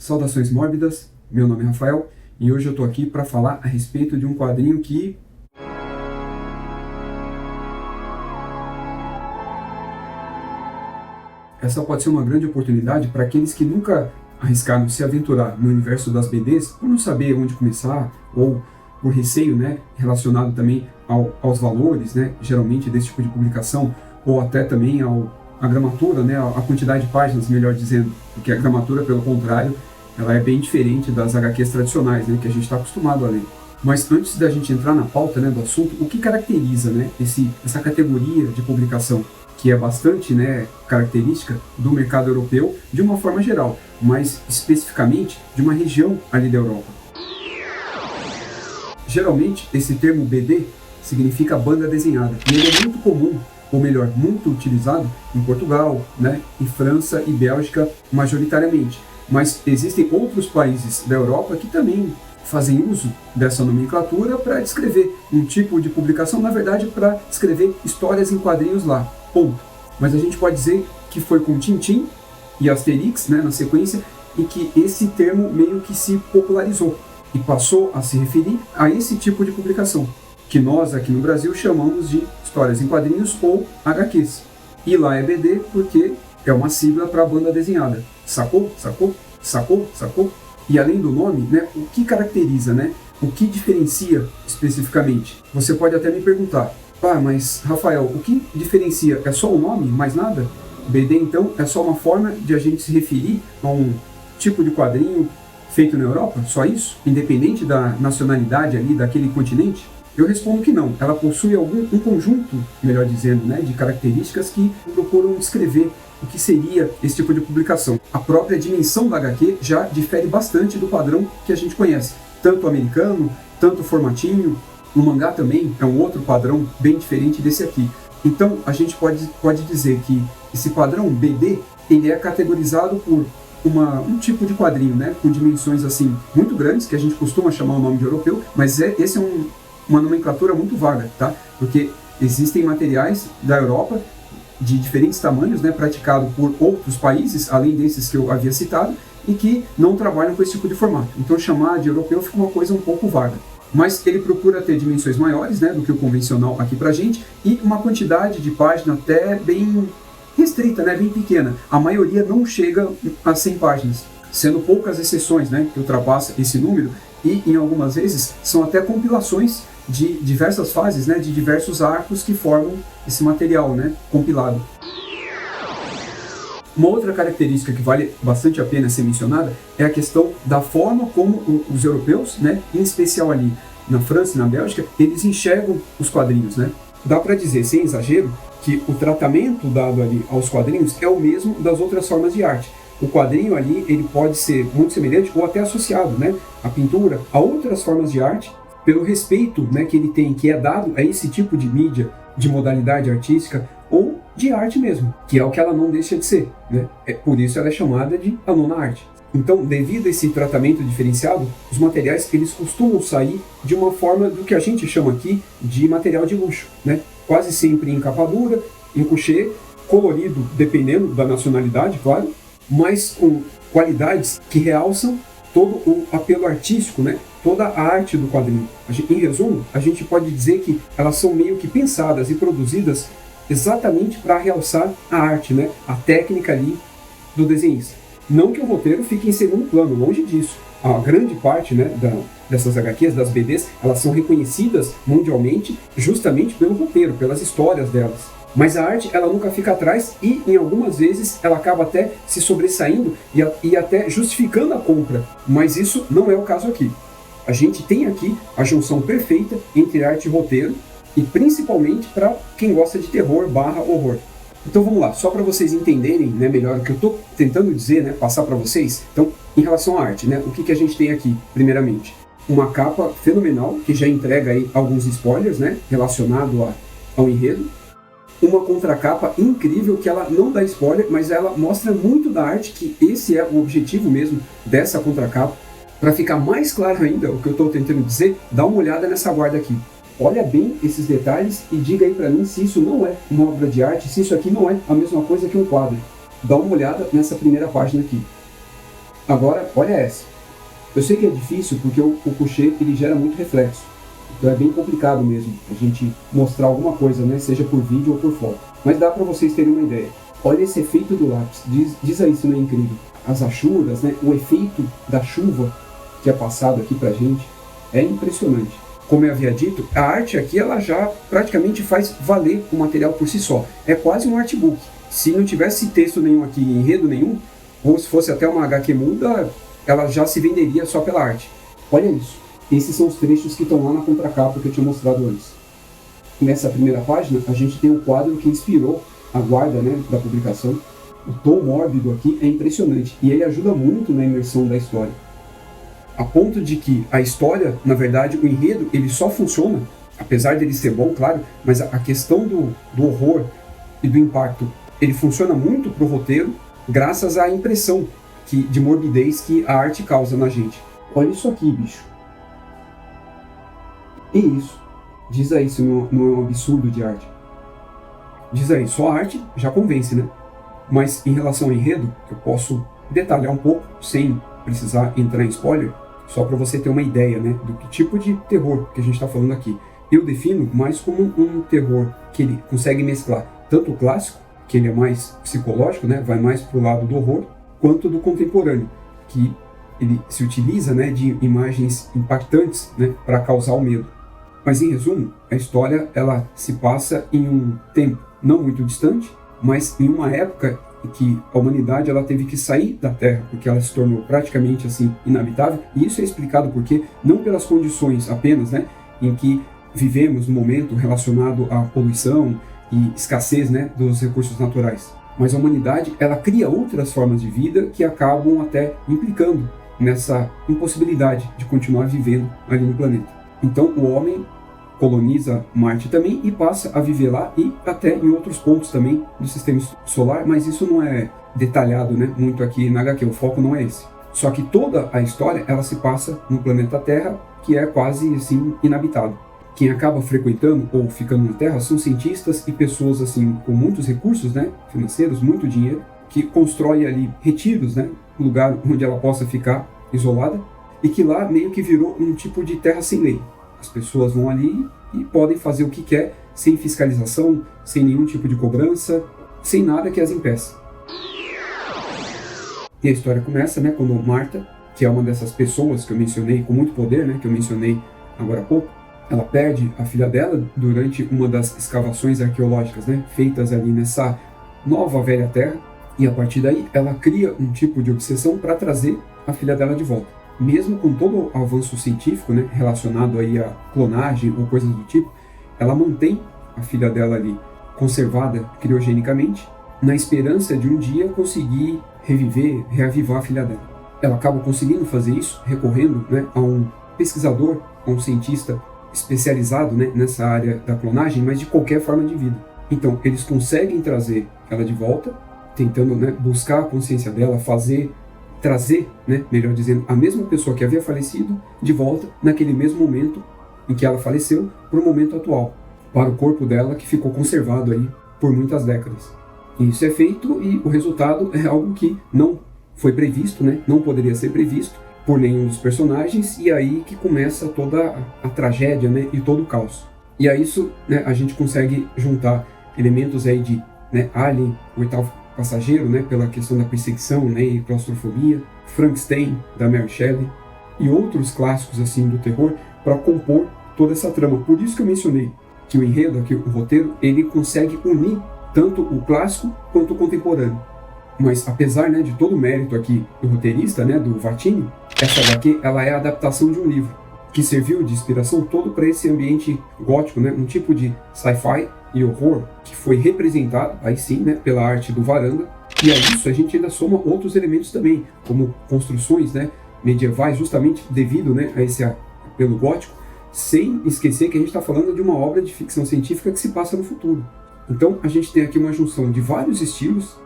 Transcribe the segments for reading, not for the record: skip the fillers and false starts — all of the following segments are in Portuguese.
Saudações mórbidas, meu nome é Rafael e hoje eu estou aqui para falar a respeito de um quadrinho que essa pode ser uma grande oportunidade para aqueles que nunca arriscaram se aventurar no universo das BDs por não saber onde começar ou por receio, né, relacionado também aos valores, né, geralmente desse tipo de publicação, ou até também a gramatura, né, a quantidade de páginas, melhor dizendo, porque a gramatura, pelo contrário, ela é bem diferente das HQs tradicionais, né, que a gente está acostumado a ler. Mas antes da gente entrar na pauta, né, do assunto, o que caracteriza, né, essa categoria de publicação, que é bastante, né, característica do mercado europeu de uma forma geral, mas especificamente de uma região ali da Europa. Geralmente, esse termo BD significa banda desenhada, e ele é muito comum, ou melhor, muito utilizado em Portugal, né, em França e Bélgica majoritariamente. Mas existem outros países da Europa que também fazem uso dessa nomenclatura para descrever um tipo de publicação, na verdade, para descrever histórias em quadrinhos lá, ponto. Mas a gente pode dizer que foi com Tintin e Asterix, né, na sequência, e que esse termo meio que se popularizou e passou a se referir a esse tipo de publicação, que nós aqui no Brasil chamamos de histórias em quadrinhos ou HQs. E lá é BD porque é uma sigla para banda desenhada. Sacou? Sacou? Sacou? Sacou? E além do nome, né, o que caracteriza, né, o que diferencia especificamente? Você pode até me perguntar, mas Rafael, o que diferencia? É só o nome, mais nada? BD então é só uma forma de a gente se referir a um tipo de quadrinho feito na Europa? Só isso? Independente da nacionalidade ali daquele continente? Eu respondo que não. Ela possui um conjunto, melhor dizendo, né, de características que procuram descrever o que seria esse tipo de publicação. A própria dimensão da HQ já difere bastante do padrão que a gente conhece, tanto americano, tanto formatinho. O mangá também é um outro padrão bem diferente desse aqui. Então a gente pode dizer que esse padrão BD ele é categorizado por um tipo de quadrinho, né, com dimensões assim muito grandes, que a gente costuma chamar o nome de europeu, mas esse é uma nomenclatura muito vaga, tá? Porque existem materiais da Europa de diferentes tamanhos, né, praticado por outros países, além desses que eu havia citado, e que não trabalham com esse tipo de formato. Então chamar de europeu fica uma coisa um pouco vaga. Mas ele procura ter dimensões maiores, né, do que o convencional aqui pra gente, e uma quantidade de página até bem restrita, né, bem pequena. A maioria não chega a 100 páginas, sendo poucas exceções, né, que ultrapassa esse número, e em algumas vezes são até compilações de diversas fases, né, de diversos arcos que formam esse material, né, compilado. Uma outra característica que vale bastante a pena ser mencionada é a questão da forma como os europeus, né, em especial ali na França e na Bélgica, eles enxergam os quadrinhos, né. Dá para dizer, sem exagero, que o tratamento dado ali aos quadrinhos é o mesmo das outras formas de arte. O quadrinho ali ele pode ser muito semelhante ou até associado, né, à pintura, a outras formas de arte, pelo respeito, né, que ele tem, que é dado a esse tipo de mídia, de modalidade artística ou de arte mesmo, que é o que ela não deixa de ser, né? Por isso ela é chamada de a nona arte. Então, devido a esse tratamento diferenciado, os materiais eles costumam sair de uma forma do que a gente chama aqui de material de luxo, né? Quase sempre em capa dura, em couché, colorido, dependendo da nacionalidade, claro, mas com qualidades que realçam todo o apelo artístico, né? Toda a arte do quadrinho. Em resumo, a gente pode dizer que elas são meio que pensadas e produzidas exatamente para realçar a arte, né? A técnica ali do desenhista. Não que o roteiro fique em segundo plano, longe disso. A grande parte, né, dessas HQs, das BDs, elas são reconhecidas mundialmente justamente pelo roteiro, pelas histórias delas. Mas a arte, ela nunca fica atrás e, em algumas vezes, ela acaba até se sobressaindo e até justificando a compra. Mas isso não é o caso aqui. A gente tem aqui a junção perfeita entre arte e roteiro, e principalmente para quem gosta de terror / horror. Então vamos lá, só para vocês entenderem, né, melhor o que eu estou tentando dizer, né, passar para vocês. Então, em relação à arte, né, o que a gente tem aqui, primeiramente? Uma capa fenomenal, que já entrega aí alguns spoilers, né, relacionado ao enredo. Uma contracapa incrível, que ela não dá spoiler, mas ela mostra muito da arte, que esse é o objetivo mesmo dessa contracapa. Para ficar mais claro ainda o que eu estou tentando dizer, dá uma olhada nessa guarda aqui. Olha bem esses detalhes e diga aí para mim se isso não é uma obra de arte, se isso aqui não é a mesma coisa que um quadro. Dá uma olhada nessa primeira página aqui. Agora, olha essa. Eu sei que é difícil porque o coucher ele gera muito reflexo. Então é bem complicado mesmo a gente mostrar alguma coisa, né? Seja por vídeo ou por foto. Mas dá para vocês terem uma ideia. Olha esse efeito do lápis. Diz aí se não é incrível. As achuras, né? O efeito da chuva que é passado aqui pra gente é impressionante. Como eu havia dito, a arte aqui ela já praticamente faz valer o material por si só. É quase um artbook. Se não tivesse texto nenhum aqui, enredo nenhum, ou se fosse até uma HQ muda, ela já se venderia só pela arte. Olha isso. Esses são os trechos que estão lá na contracapa que eu tinha mostrado antes. Nessa primeira página, a gente tem um quadro que inspirou a guarda, né, da publicação. O tom mórbido aqui é impressionante e ele ajuda muito na imersão da história. A ponto de que a história, na verdade, o enredo, ele só funciona, apesar dele ser bom, claro, mas a questão do horror e do impacto, ele funciona muito pro roteiro, graças à impressão de morbidez que a arte causa na gente. Olha isso aqui, bicho. E isso. Diz aí se não é um absurdo de arte. Diz aí, só a arte já convence, né? Mas em relação ao enredo, eu posso detalhar um pouco, sem precisar entrar em spoiler, só para você ter uma ideia, né, do que tipo de terror que a gente está falando aqui. Eu defino mais como um terror que ele consegue mesclar tanto o clássico, que ele é mais psicológico, né, vai mais para o lado do horror, quanto do contemporâneo, que ele se utiliza, né, de imagens impactantes, né, para causar o medo. Mas em resumo, a história ela se passa em um tempo não muito distante, mas em uma época em que a humanidade ela teve que sair da Terra, porque ela se tornou praticamente assim inabitável, e isso é explicado porque não pelas condições apenas, né, em que vivemos no momento relacionado à poluição e escassez, né, dos recursos naturais, mas a humanidade ela cria outras formas de vida que acabam até implicando nessa impossibilidade de continuar vivendo ali no planeta. Então o homem coloniza Marte também e passa a viver lá e até em outros pontos também do sistema solar, mas isso não é detalhado, né, muito aqui na HQ, o foco não é esse. Só que toda a história ela se passa no planeta Terra, que é quase assim inabitado. Quem acaba frequentando ou ficando na Terra são cientistas e pessoas assim com muitos recursos, né, financeiros, muito dinheiro, que constrói ali retiros, né, um lugar onde ela possa ficar isolada, e que lá meio que virou um tipo de terra sem lei. As pessoas vão ali e podem fazer o que quer, sem fiscalização, sem nenhum tipo de cobrança, sem nada que as impeça. E a história começa, né, quando Marta, que é uma dessas pessoas que eu mencionei, com muito poder, né, que eu mencionei agora há pouco, ela perde a filha dela durante uma das escavações arqueológicas, né, feitas ali nessa nova velha terra, e a partir daí ela cria um tipo de obsessão para trazer a filha dela de volta. Mesmo com todo o avanço científico, né, relacionado aí à clonagem ou coisas do tipo, ela mantém a filha dela ali conservada criogenicamente, na esperança de um dia conseguir reavivar a filha dela. Ela acaba conseguindo fazer isso recorrendo, né, a um pesquisador, a um cientista especializado, né, nessa área da clonagem, mas de qualquer forma de vida. Então, eles conseguem trazer ela de volta, tentando, né, buscar a consciência dela, trazer, né, melhor dizendo, a mesma pessoa que havia falecido de volta naquele mesmo momento em que ela faleceu para o momento atual, para o corpo dela que ficou conservado aí por muitas décadas. E isso é feito e o resultado é algo que não foi previsto, né, não poderia ser previsto por nenhum dos personagens, e aí que começa toda a tragédia, né, e todo o caos. E a isso, né, a gente consegue juntar elementos aí de, né, Alien, o oitavo passageiro, né, pela questão da perseguição, né, e claustrofobia, Frankenstein, da Mary Shelley, e outros clássicos assim do terror para compor toda essa trama. Por isso que eu mencionei que o enredo, aqui, o roteiro, ele consegue unir tanto o clássico quanto o contemporâneo. Mas apesar, né, de todo o mérito aqui do roteirista, né, do Vattini, essa HQ ela é a adaptação de um livro que serviu de inspiração todo para esse ambiente gótico, né, um tipo de sci-fi e horror que foi representado, aí sim, né, pela arte do Varanda. E a isso a gente ainda soma outros elementos também, como construções, né, medievais, justamente devido, né, a esse apelo gótico, sem esquecer que a gente está falando de uma obra de ficção científica que se passa no futuro. Então a gente tem aqui uma junção de vários estilos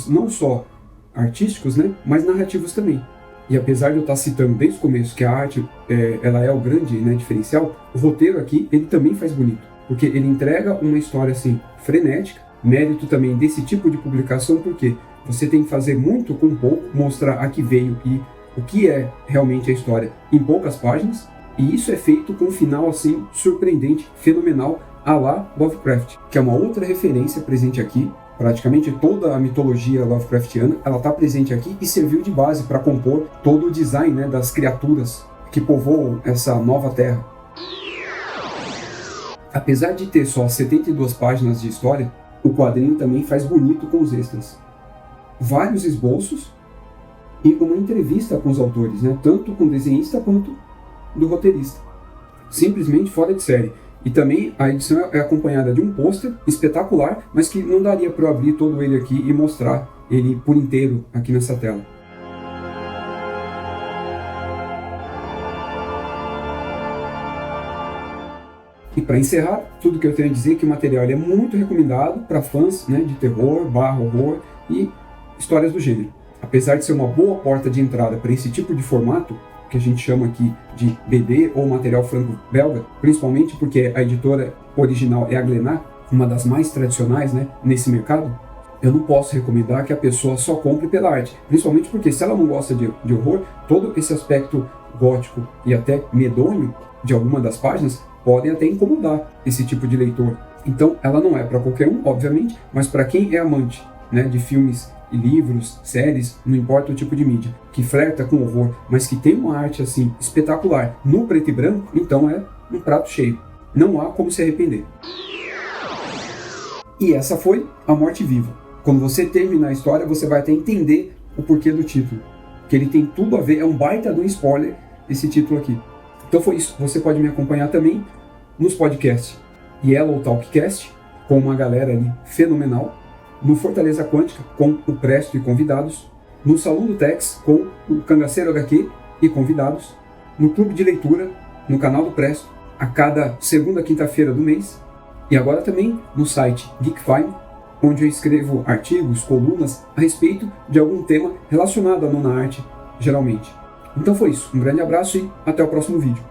não só artísticos, né, mas narrativos também. E apesar de eu estar citando desde o começo que a arte ela é o grande, né, diferencial, o roteiro aqui ele também faz bonito, porque ele entrega uma história assim frenética, mérito também desse tipo de publicação, porque Você tem que fazer muito com pouco, mostrar a que veio e o que é realmente a história em poucas páginas, e isso é feito com um final assim surpreendente, fenomenal, à la Lovecraft, que é uma outra referência presente aqui. Praticamente toda a mitologia Lovecraftiana ela está presente aqui e serviu de base para compor todo o design, né, das criaturas que povoam essa nova terra. Apesar de ter só 72 páginas de história, o quadrinho também faz bonito com os extras. Vários esboços e uma entrevista com os autores, né? Tanto com o desenhista quanto do roteirista. Simplesmente fora de série. E também a edição é acompanhada de um pôster espetacular, mas que não daria para eu abrir todo ele aqui e mostrar ele por inteiro aqui nessa tela. E para encerrar, tudo que eu tenho a dizer é que o material é muito recomendado para fãs, né, de terror, horror e histórias do gênero. Apesar de ser uma boa porta de entrada para esse tipo de formato, que a gente chama aqui de BD ou material franco-belga, principalmente porque a editora original é a Glénat, uma das mais tradicionais, né, nesse mercado, eu não posso recomendar que a pessoa só compre pela arte, principalmente porque se ela não gosta de horror, todo esse aspecto gótico e até medonho de alguma das páginas podem até incomodar esse tipo de leitor. Então ela não é para qualquer um, obviamente, mas para quem é amante, né, de filmes e livros, séries, não importa o tipo de mídia, que flerta com horror, mas que tem uma arte assim espetacular no preto e branco, então é um prato cheio. Não há como se arrepender. E essa foi A Morte Viva. Quando você terminar a história, você vai até entender o porquê do título, que ele tem tudo a ver, é um baita de um spoiler esse título aqui. Então foi isso. Você pode me acompanhar também nos podcasts Yellow Talkcast, com uma galera ali fenomenal, no Fortaleza Quântica, com o Presto e convidados, no Salão do Tex, com o Cangaceiro HQ e convidados, no Clube de Leitura, no canal do Presto, a cada segunda quinta-feira do mês, e agora também no site Geekfine, onde eu escrevo artigos, colunas a respeito de algum tema relacionado à nona arte, geralmente. Então foi isso, um grande abraço e até o próximo vídeo.